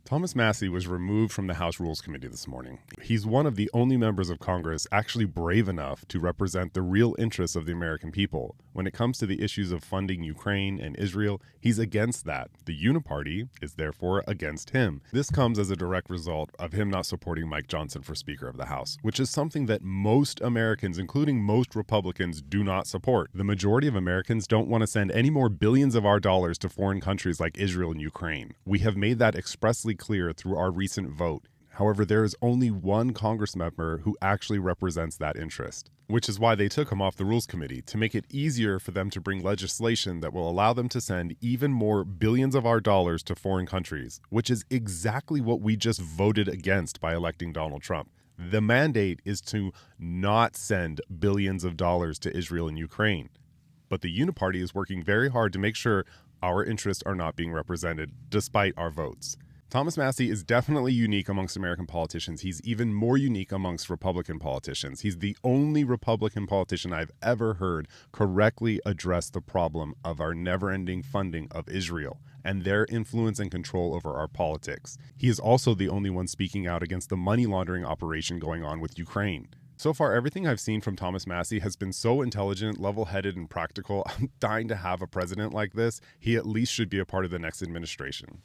Thomas Massie was removed from the House Rules Committee this morning. He's one of the only members of Congress actually brave enough to represent the real interests of the American people. When it comes to the issues of funding Ukraine and Israel, he's against that. The Uniparty is therefore against him. This comes as a direct result of him not supporting Mike Johnson for Speaker of the House, which is something that most Americans, including most Republicans, do not support. The majority of Americans don't want to send any more billions of our dollars to foreign countries like Israel and Ukraine. We have made that expressly clear through our recent vote. However, there is only one Congress member who actually represents that interest, which is why they took him off the Rules Committee, to make it easier for them to bring legislation that will allow them to send even more billions of our dollars to foreign countries, which is exactly what we just voted against by electing Donald Trump. The mandate is to not send billions of dollars to Israel and Ukraine. But the Uniparty is working very hard to make sure our interests are not being represented, despite our votes. Thomas Massie is definitely unique amongst American politicians. He's even more unique amongst Republican politicians. He's the only Republican politician I've ever heard correctly address the problem of our never-ending funding of Israel and their influence and control over our politics. He is also the only one speaking out against the money laundering operation going on with Ukraine. So far, everything I've seen from Thomas Massie has been so intelligent, level-headed, and practical. I'm dying to have a president like this. He at least should be a part of the next administration.